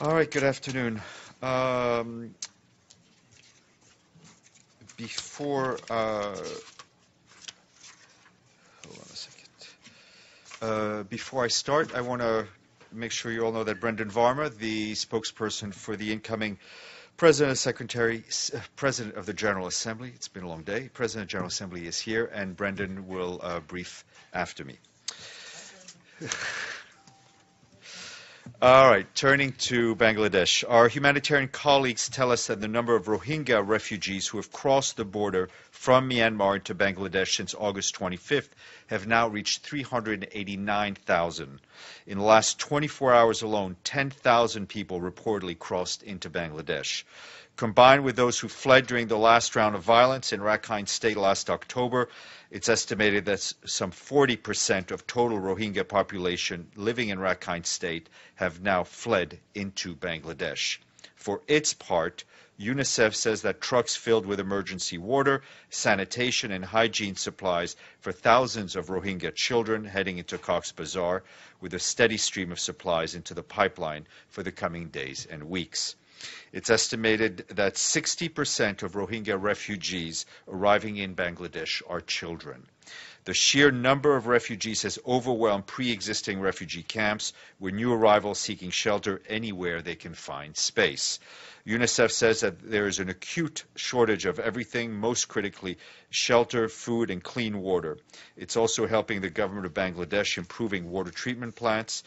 All right, good afternoon. Before, hold on a second. Before I start, I want to make sure you all know that Brendan Varma, the spokesperson for the incoming President of the General Assembly, it's been a long day, President of the General Assembly is here, and Brendan will brief after me. All right, turning to Bangladesh. Our humanitarian colleagues tell us that the number of Rohingya refugees who have crossed the border from Myanmar into Bangladesh since August 25th have now reached 389,000. In the last 24 hours alone, 10,000 people reportedly crossed into Bangladesh. Combined with those who fled during the last round of violence in Rakhine State last October, it's estimated that some 40% of total Rohingya population living in Rakhine State have now fled into Bangladesh. For its part, UNICEF says that trucks filled with emergency water, sanitation, and hygiene supplies for thousands of Rohingya children heading into Cox's Bazar, with a steady stream of supplies into the pipeline for the coming days and weeks. It's estimated that 60% of Rohingya refugees arriving in Bangladesh are children. The sheer number of refugees has overwhelmed pre-existing refugee camps, with new arrivals seeking shelter anywhere they can find space. UNICEF says that there is an acute shortage of everything, most critically shelter, food, and clean water. It's also helping the government of Bangladesh improving water treatment plants.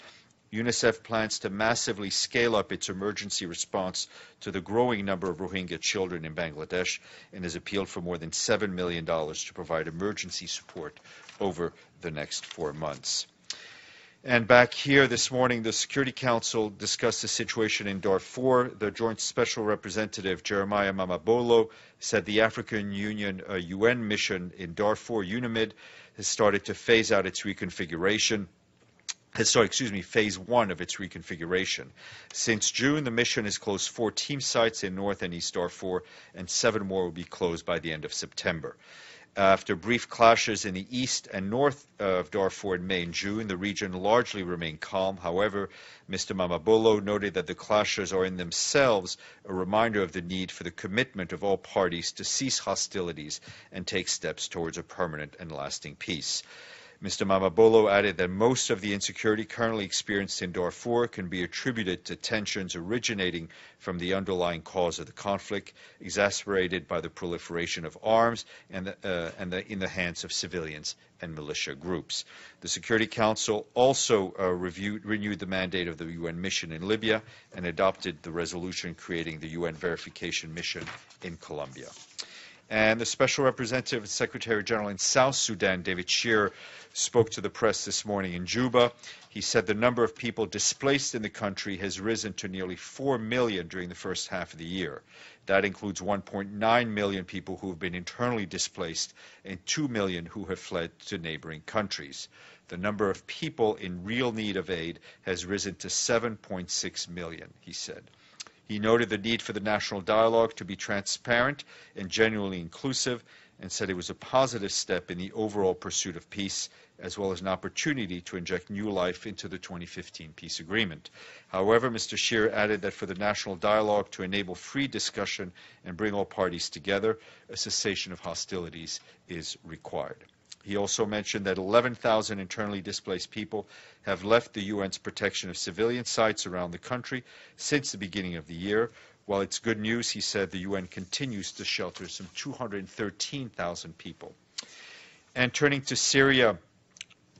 UNICEF plans to massively scale up its emergency response to the growing number of Rohingya children in Bangladesh and has appealed for more than $7 million to provide emergency support over the next 4 months. And back here this morning, the Security Council discussed the situation in Darfur. The Joint Special Representative Jeremiah Mamabolo said the African Union-U.N. mission in Darfur, UNAMID, has started to phase out its reconfiguration. Phase 1 of its reconfiguration. Since June, the mission has closed 4 team sites in North and East Darfur, and 7 more will be closed by the end of September. After brief clashes in the east and north of Darfur in May and June, the region largely remained calm. However, Mr. Mamabolo noted that the clashes are in themselves a reminder of the need for the commitment of all parties to cease hostilities and take steps towards a permanent and lasting peace. Mr. Mamabolo added that most of the insecurity currently experienced in Darfur can be attributed to tensions originating from the underlying cause of the conflict, exacerbated by the proliferation of arms in the hands of civilians and militia groups. The Security Council also renewed the mandate of the UN mission in Libya and adopted the resolution creating the UN verification mission in Colombia. And the Special Representative and Secretary General in South Sudan, David Shearer, spoke to the press this morning in Juba. He said the number of people displaced in the country has risen to nearly 4 million during the first half of the year. That includes 1.9 million people who have been internally displaced and 2 million who have fled to neighboring countries. The number of people in real need of aid has risen to 7.6 million, he said. He noted the need for the national dialogue to be transparent and genuinely inclusive, and said it was a positive step in the overall pursuit of peace, as well as an opportunity to inject new life into the 2015 peace agreement. However, Mr. Shearer added that for the national dialogue to enable free discussion and bring all parties together, a cessation of hostilities is required. He also mentioned that 11,000 internally displaced people have left the UN's protection of civilian sites around the country since the beginning of the year. While it's good news, he said the UN continues to shelter some 213,000 people. And turning to Syria,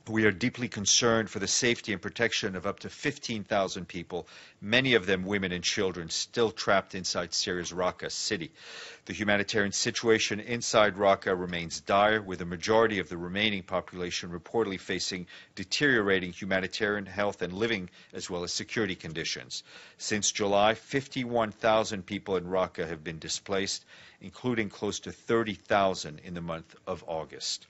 we are deeply concerned for the safety and protection of up to 15,000 people, many of them women and children, still trapped inside Syria's Raqqa city. The humanitarian situation inside Raqqa remains dire, with a majority of the remaining population reportedly facing deteriorating humanitarian, health, and living as well as security conditions. Since July, 51,000 people in Raqqa have been displaced, including close to 30,000 in the month of August.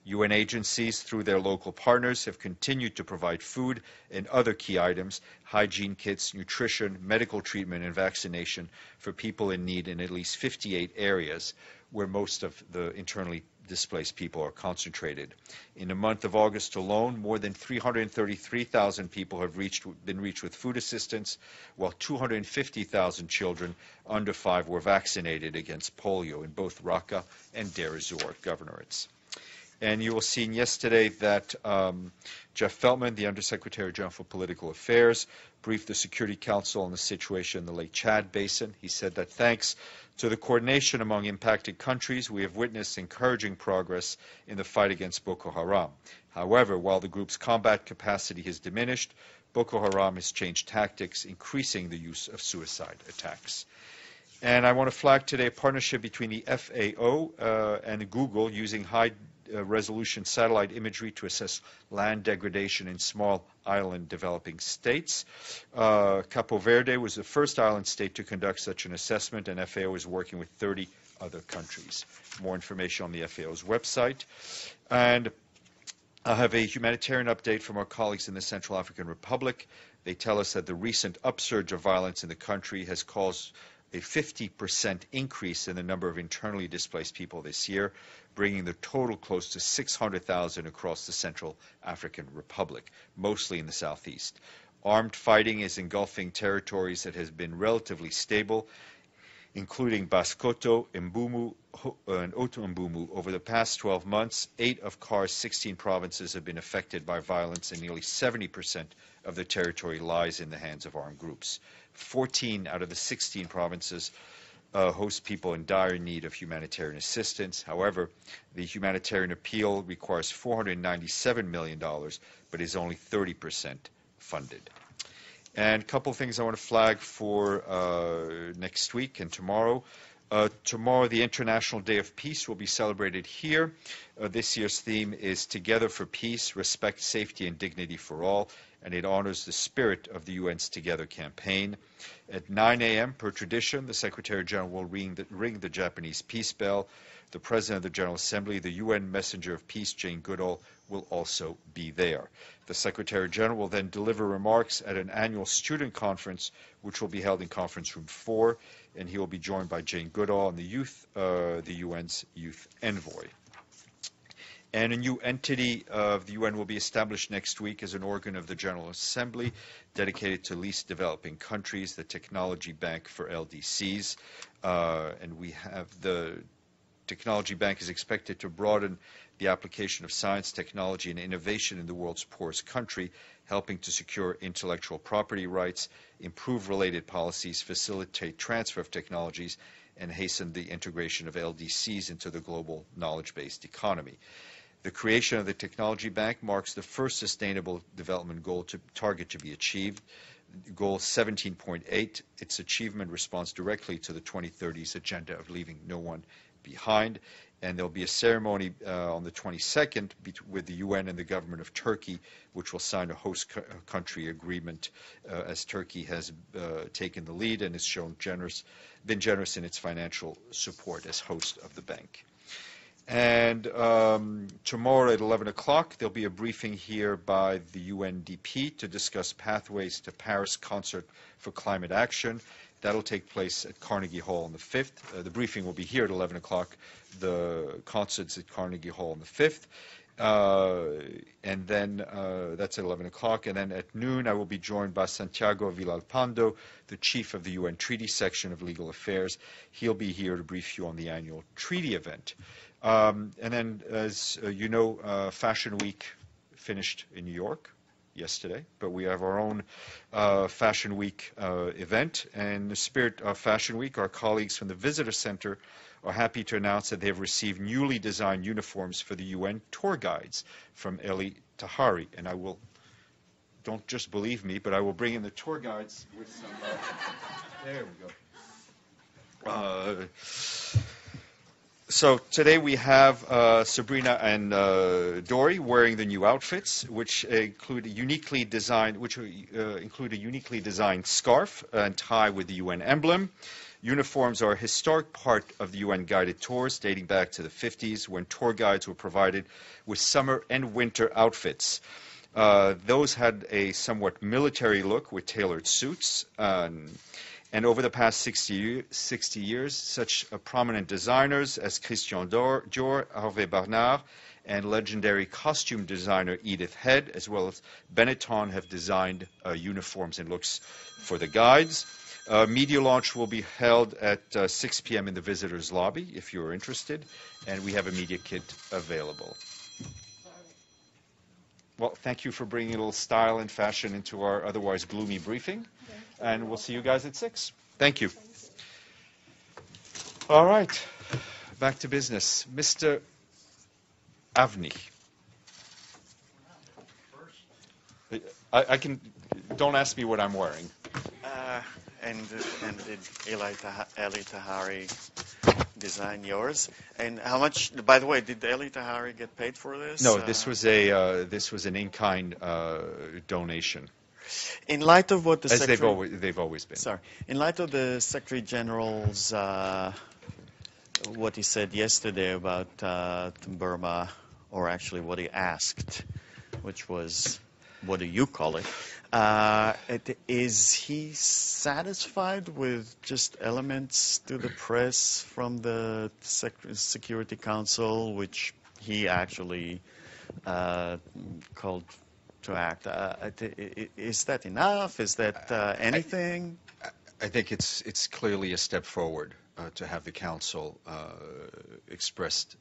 UN agencies, through their local partners, have continued to provide food and other key items, hygiene kits, nutrition, medical treatment, and vaccination for people in need in at least 58 areas where most of the internally displaced people are concentrated. In the month of August alone, more than 333,000 people have been reached with food assistance, while 250,000 children under 5 were vaccinated against polio in both RAQQA and Deir ez-Zor governorates. And you will see yesterday that Jeff Feltman, the Undersecretary General for Political Affairs, briefed the Security Council on the situation in the Lake Chad Basin. He said that thanks to the coordination among impacted countries, we have witnessed encouraging progress in the fight against Boko Haram. However, while the group's combat capacity has diminished, Boko Haram has changed tactics, increasing the use of suicide attacks. And I want to flag today a partnership between the FAO and Google using high-resolution satellite imagery to assess land degradation in small island developing states. Capo Verde was the first island state to conduct such an assessment, and FAO is working with 30 other countries. More information on the FAO's website. And I have a humanitarian update from our colleagues in the Central African Republic. They tell us that the recent upsurge of violence in the country has caused a 50% increase in the number of internally displaced people this year, bringing the total close to 600,000 across the Central African Republic, mostly in the southeast. Armed fighting is engulfing territories that has been relatively stable, including Baskoto, Mbumu, and Otu-Mbumu. Over the past 12 months, 8 of CAR's 16 provinces have been affected by violence, and nearly 70% of the territory lies in the hands of armed groups. 14 out of the 16 provinces host people in dire need of humanitarian assistance. However, the humanitarian appeal requires $497 million, but is only 30% funded. And a couple of things I want to flag for next week and tomorrow. Tomorrow, the International Day of Peace will be celebrated here. This year's theme is Together for Peace, Respect, Safety, and Dignity for All, and it honors the spirit of the UN's Together campaign. At 9 a.m., per tradition, the Secretary General will ring the Japanese peace bell. The President of the General Assembly, the UN Messenger of Peace, Jane Goodall, will also be there. The Secretary General will then deliver remarks at an annual student conference, which will be held in Conference Room 4, and he will be joined by Jane Goodall and the UN's Youth Envoy. And a new entity of the UN will be established next week as an organ of the General Assembly dedicated to least developing countries, the Technology Bank for LDCs. And we have the Technology Bank is expected to broaden the application of science, technology, and innovation in the world's poorest country, helping to secure intellectual property rights, improve related policies, facilitate transfer of technologies, and hasten the integration of LDCs into the global knowledge-based economy. The creation of the Technology Bank marks the first sustainable development goal target to be achieved. Goal 17.8, its achievement responds directly to the 2030s agenda of leaving no one behind. And there'll be a ceremony on the 22nd with the UN and the government of Turkey, which will sign a host country agreement as Turkey has taken the lead and has been generous in its financial support as host of the bank. And tomorrow at 11 o'clock, there'll be a briefing here by the UNDP to discuss pathways to Paris Concert for Climate Action. That'll take place at Carnegie Hall on the 5th. The briefing will be here at 11 o'clock. The concert's at Carnegie Hall on the 5th. And then that's at 11 o'clock. And then at noon, I will be joined by Santiago Villalpando, the chief of the UN Treaty Section of Legal Affairs. He'll be here to brief you on the annual treaty event. And then, as you know, Fashion Week finished in New York yesterday, but we have our own Fashion Week event. And in the spirit of Fashion Week, our colleagues from the Visitor Center are happy to announce that they have received newly designed uniforms for the UN tour guides from Eli Tahari. And I will, don't just believe me, but I will bring in the tour guides with some, there we go. So today we have Sabrina and Dory wearing the new outfits, which include a uniquely designed scarf and tie with the UN emblem. Uniforms are a historic part of the UN guided tours dating back to the 50s, when tour guides were provided with summer and winter outfits. Those had a somewhat military look with tailored suits. And over the past 60 years, such prominent designers as Christian Dior, Hervé Bernard, and legendary costume designer Edith Head, as well as Benetton, have designed uniforms and looks for the guides. Media launch will be held at 6 p.m. in the visitors lobby, if you're interested, and we have a media kit available. Well, thank you for bringing a little style and fashion into our otherwise gloomy briefing, and we'll see you guys at 6. Thank you. All right, back to business. Mr. Avni. I can, don't ask me what I'm wearing. And did Eli Tahari design yours? And how much, by the way, did Eli Tahari get paid for this? No, this was an in-kind donation. In light of what the As Secretary... they've always been. Sorry. In light of the Secretary General's, what he said yesterday about Burma, or actually what he asked, which was, what do you call it? Is he satisfied with just elements to the press from the Security Council, which he actually called to act? Is that enough? Is that anything? I think it's clearly a step forward to have the Council expressed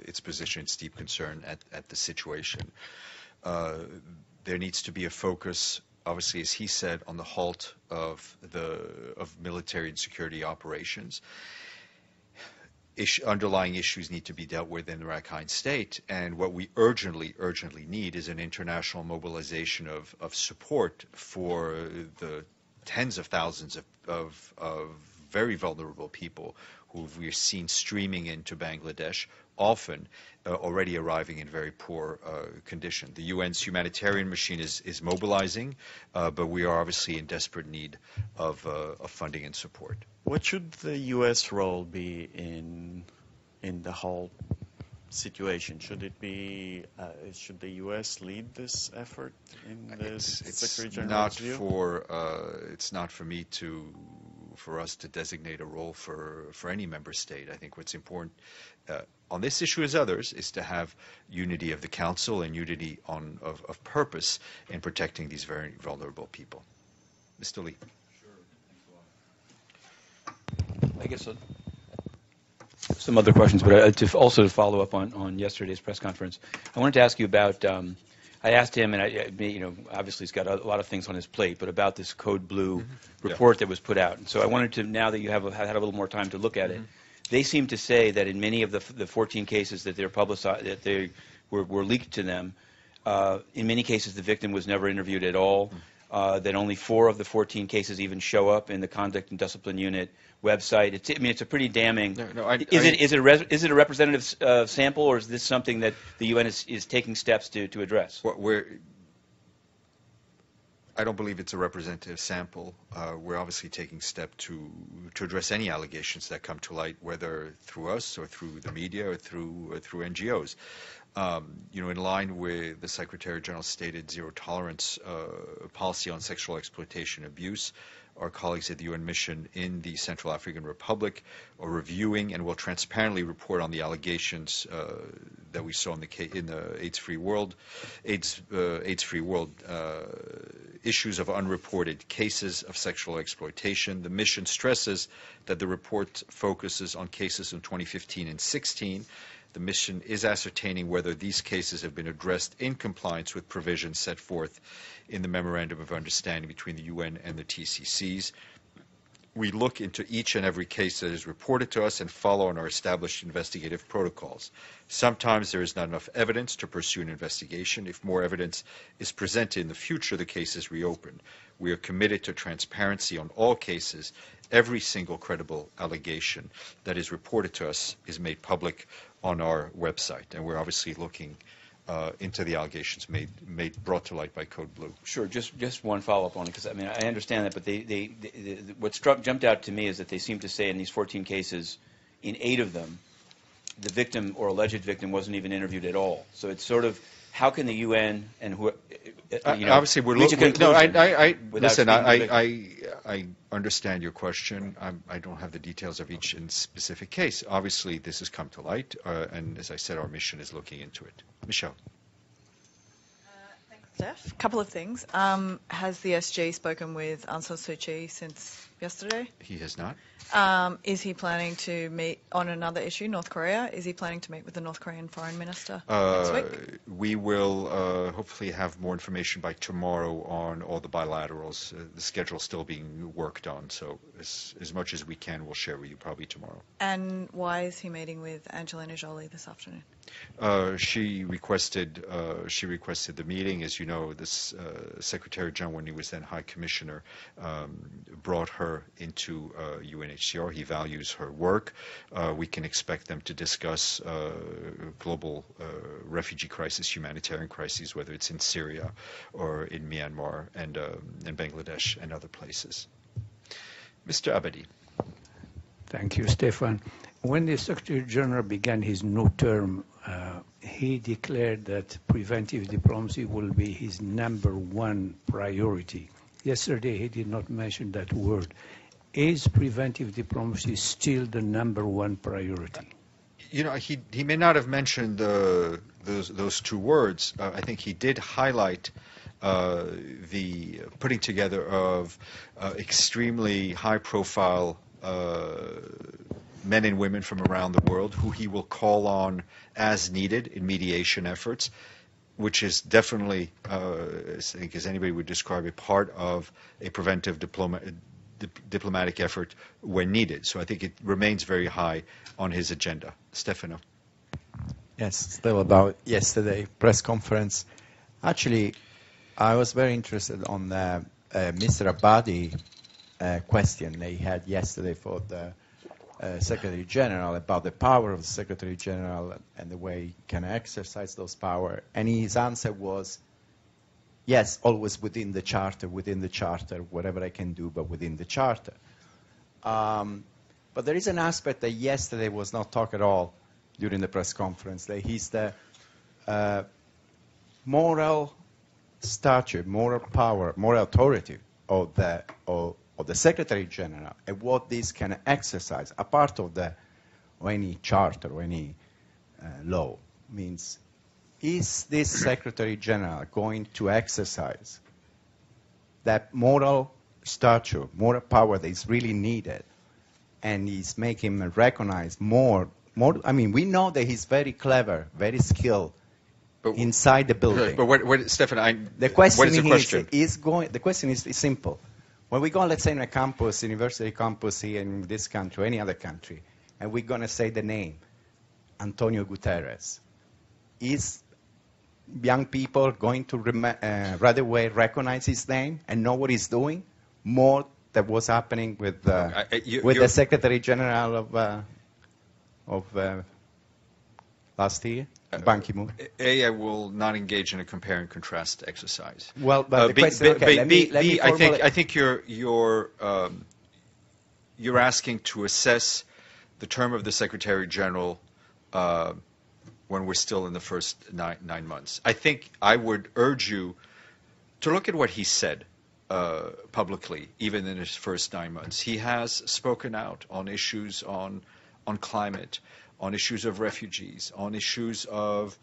its position, its deep concern at the situation. There needs to be a focus, obviously, as he said, on the halt of military and security operations. Underlying issues need to be dealt with in the Rakhine State, and what we urgently need is an international mobilization of support for the tens of thousands of very vulnerable people who we've seen streaming into Bangladesh, often already arriving in very poor condition. The UN's humanitarian machine is mobilizing, but we are obviously in desperate need of funding and support. What should the U.S. role be in the whole situation? Should it be? Should the U.S. lead this effort in the Secretary General's view? It's not for me for us to designate a role for any member state. I think what's important on this issue as others is to have unity of the Council and unity of purpose in protecting these very vulnerable people. Mr. Lee. I guess some other questions, but also to follow up on yesterday's press conference, I wanted to ask you about. I asked him, and obviously he's got a lot of things on his plate, but about this Code Blue report that was put out. And so I wanted to, now that you have had a little more time to look at it, they seem to say that in many of the 14 cases that they're publicized, that they were leaked to them, in many cases the victim was never interviewed at all. That only 4 of the 14 cases even show up in the Conduct and Discipline Unit website. It's a pretty damning. Is it a representative sample, or is this something that the UN is taking steps to address? I don't believe it's a representative sample. We're obviously taking steps to address any allegations that come to light, whether through us or through the media or through NGOs. In line with the Secretary General's stated zero tolerance policy on sexual exploitation and abuse, our colleagues at the UN mission in the Central African Republic are reviewing and will transparently report on the allegations that we saw in the AIDS-free world issues of unreported cases of sexual exploitation. The mission stresses that the report focuses on cases in 2015 and 16. The mission is ascertaining whether these cases have been addressed in compliance with provisions set forth in the Memorandum of Understanding between the UN and the TCCs. We look into each and every case that is reported to us and follow on our established investigative protocols. Sometimes there is not enough evidence to pursue an investigation. If more evidence is presented in the future, the case is reopened. We are committed to transparency on all cases. Every single credible allegation that is reported to us is made public on our website, and we're obviously looking into the allegations brought to light by Code Blue. Sure. Just one follow-up on it, because I understand that, but what jumped out to me is that they seem to say in these 14 cases, in 8 of them, the victim or alleged victim wasn't even interviewed at all. So it's sort of, how can the UN and obviously we're looking. No, listen. I I understand your question. I don't have the details of each specific case. Obviously, this has come to light, and as I said, our mission is looking into it. Michelle. Thanks, Steph. Couple of things. Has the SG spoken with Aung San Suu Kyi since yesterday? He has not. Is he planning to meet on another issue, North Korea? Is he planning to meet with the North Korean foreign minister next week? We will hopefully have more information by tomorrow on all the bilaterals. The schedule's still being worked on, so as much as we can, we'll share with you probably tomorrow. And why is he meeting with Angelina Jolie this afternoon? She requested the meeting. As you know, this Secretary General, when he was then High Commissioner, brought her into UNHCR. He values her work. We can expect them to discuss global refugee crisis, humanitarian crises, whether it's in Syria or in Myanmar and Bangladesh and other places. Mr. Abadi. Thank you, Stéphane. When the Secretary General began his new term, he declared that preventive diplomacy will be his #1 priority. Yesterday, he did not mention that word. Is preventive diplomacy still the #1 priority? You know, he may not have mentioned those two words. I think he did highlight the putting together of extremely high-profile men and women from around the world who he will call on as needed in mediation efforts, which is definitely, I think as anybody would describe it, part of a preventive diplomatic effort when needed. So I think it remains very high on his agenda. Stefano. Yes, still about yesterday press conference. Actually, I was very interested on Mr. Abadi question they had yesterday for the Secretary General about the power of the Secretary General and the way he can exercise those powers. And his answer was, yes, always within the Charter, whatever I can do, but within the Charter. But there is an aspect that yesterday was not talked at all during the press conference, that he's the moral stature, moral power, moral authority of the Secretary General, and what this can exercise, a part of any charter or any law, means, is this Secretary General going to exercise that moral stature, moral power that is really needed, and is making him recognize more? I mean, we know that he's very clever, very skilled inside the building. But Stefan, the question what is the question? The question is simple. When we go, let's say, in a campus, university campus here in this country or any other country, and we're going to say the name, Antonio Guterres, is young people going to right away recognize his name and know what he's doing more than what's happening with the Secretary General of last year? Ban Ki-moon. I will not engage in a compare and contrast exercise. Well, but the question, okay, let me I think you're asking to assess the term of the Secretary General when we're still in the first nine months. I think I would urge you to look at what he said publicly, even in his first 9 months. He has spoken out on issues on climate, on issues of refugees, on issues of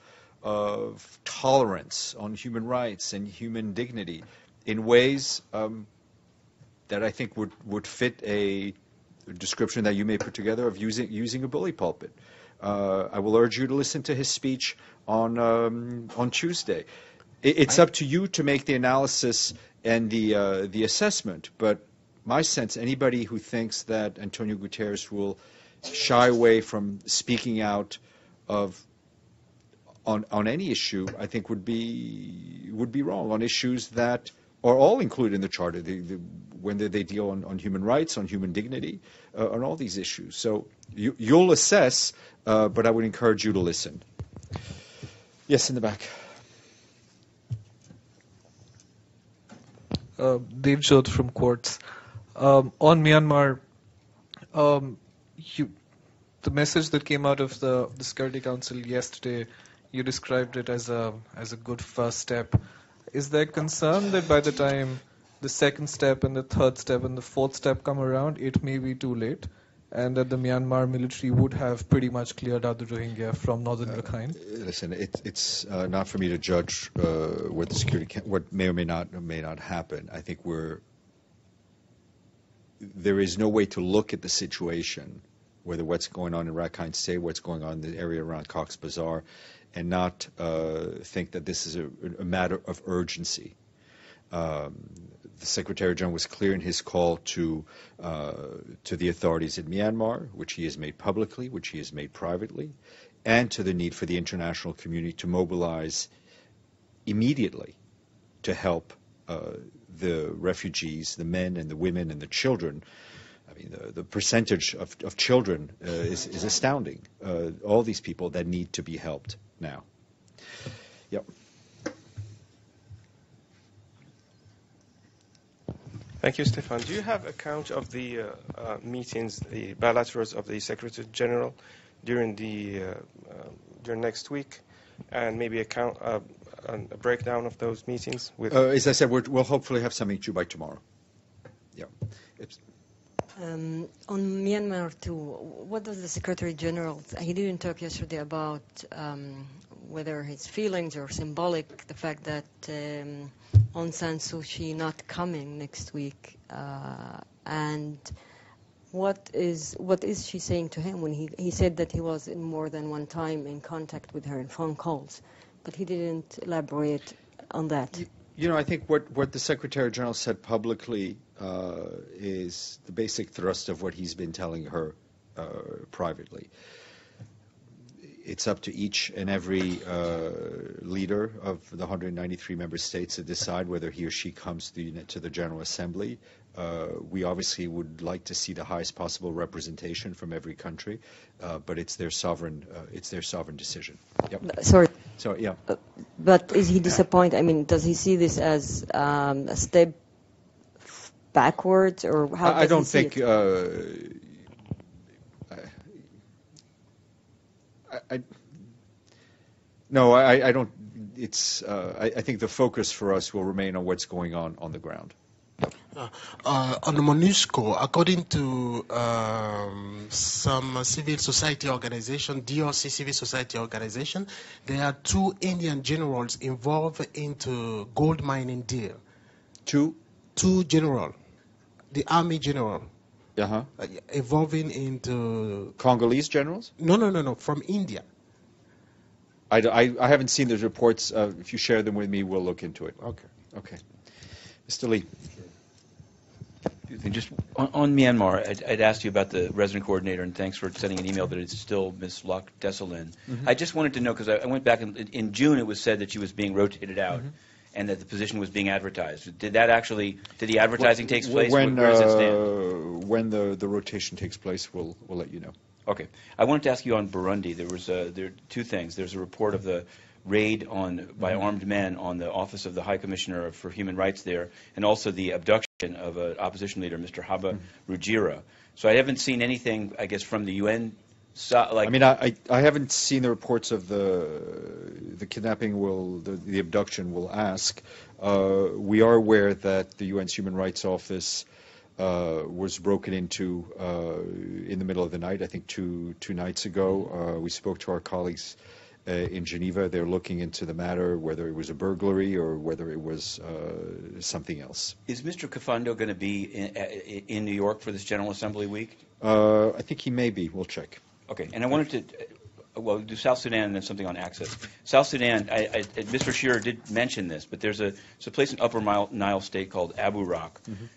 tolerance, on human rights and human dignity, in ways that I think would fit a description that you may put together of using a bully pulpit. I will urge you to listen to his speech on Tuesday. It's up to you to make the analysis and the assessment, but my sense, anybody who thinks that Antonio Guterres will shy away from speaking out on any issue, I think would be wrong on issues that are all included in the Charter, when they deal on human rights, on human dignity, on all these issues. So you'll assess, but I would encourage you to listen. Yes, in the back. Dave Jodh from Quartz. On Myanmar, the message that came out of the Security Council yesterday, you described it as a good first step. Is there concern that by the time the second step and the third step and the fourth step come around, it may be too late, and that the Myanmar military would have pretty much cleared out the Rohingya from northern Rakhine? Listen, it's not for me to judge what the security what may or may not happen. I think there is no way to look at the situation, whether what's going on in Rakhine State, what's going on in the area around Cox's Bazar, and not think that this is a matter of urgency. The Secretary General was clear in his call to the authorities in Myanmar, which he has made publicly, which he has made privately, and to the need for the international community to mobilize immediately to help the refugees, the men and the women and the children. I mean, the percentage of children is astounding. All these people that need to be helped now. Yep. Thank you, Stéphane. Do you have a count of the meetings, the bilaterals of the Secretary General during next week, and maybe a breakdown of those meetings? With As I said, we'll hopefully have something to you by tomorrow. Yeah. On Myanmar too, what does the Secretary General? He didn't talk yesterday about whether his feelings are symbolic, the fact that Aung San Suu Kyi not coming next week, and what is she saying to him when he said that he was in more than one time in contact with her in phone calls, but he didn't elaborate on that. You know, I think what the Secretary General said publicly is the basic thrust of what he's been telling her privately. It's up to each and every leader of the 193 member states to decide whether he or she comes to the General Assembly. We obviously would like to see the highest possible representation from every country, but it's their sovereign decision. Yep. Sorry. So yeah. But is he disappointed? I mean, does he see this as a step backwards, or how? I don't think. No, I don't. It's. I think the focus for us will remain on what's going on the ground. On the MONUSCO, according to some civil society organization, DRC civil society organization, there are 2 Indian generals involved into gold mining deal. Two general, the army general. Evolving into Congolese generals? No, from India. I haven't seen those reports. If you share them with me, we'll look into it. Okay. Mr. Lee. Just on Myanmar, I'd asked you about the resident coordinator, and thanks for sending an email that it's still Ms. Lok Desolin. I just wanted to know, because I went back, in June it was said that she was being rotated out, and that the position was being advertised. Did the advertising take place? Where does it stand? When the rotation takes place, we'll let you know. Okay. I wanted to ask you on Burundi. There are 2 things. There's a report of the raid by armed men on the Office of the High Commissioner for Human Rights there, and also the abduction of an opposition leader, Mr. Haba Rugira. So I haven't seen anything, I guess, from the UN side. I mean, I haven't seen the reports of the kidnapping. The abduction will ask. We are aware that the UN's Human Rights Office was broken into in the middle of the night, I think two nights ago. We spoke to our colleagues in Geneva. They're looking into the matter, whether it was a burglary or whether it was something else. Is Mr. Kafando going to be in New York for this General Assembly week? I think he may be. We'll check. Okay. And I wanted to do South Sudan and then something on access. South Sudan, Mr. Shearer did mention this, but there's a place in Upper Nile State called Abu Raq,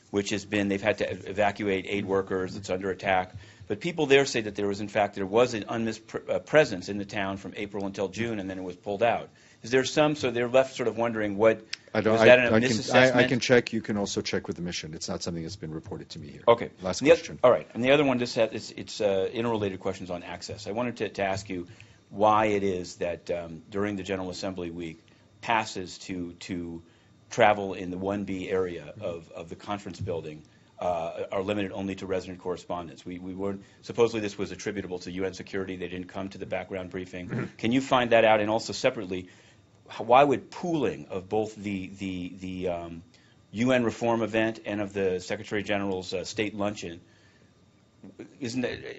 which they've had to evacuate aid workers. It's under attack. But people there say that there was an unmissed presence in the town from April until June, and then it was pulled out. Is there some? So they're left sort of wondering what. Is that a misassessment? I can check. You can also check with the mission. It's not something that's been reported to me here. Okay. Last question. All right. And the other one, it's interrelated questions on access. I wanted to ask you why it is that during the General Assembly week, passes to travel in the 1B area of the conference building are limited only to resident correspondents. We weren't, supposedly this was attributable to UN security. They didn't come to the background briefing. Can you find that out? And also separately, why would pooling of both the UN reform event and of the Secretary General's state luncheon,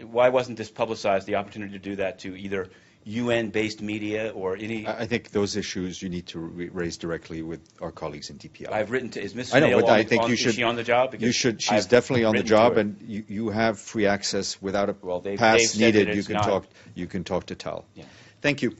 why wasn't this publicized, the opportunity to do that to either UN-based media or any? I think those issues you need to raise directly with our colleagues in DPI. I've written to, is Ms. I know, Snail but I think you should. Is she on the job? Because you should. She's I've definitely on the written job, to her. and you have free access without a Well, they've pass said needed. that You it's can not. talk. You can talk to Tal. Yeah. Thank you.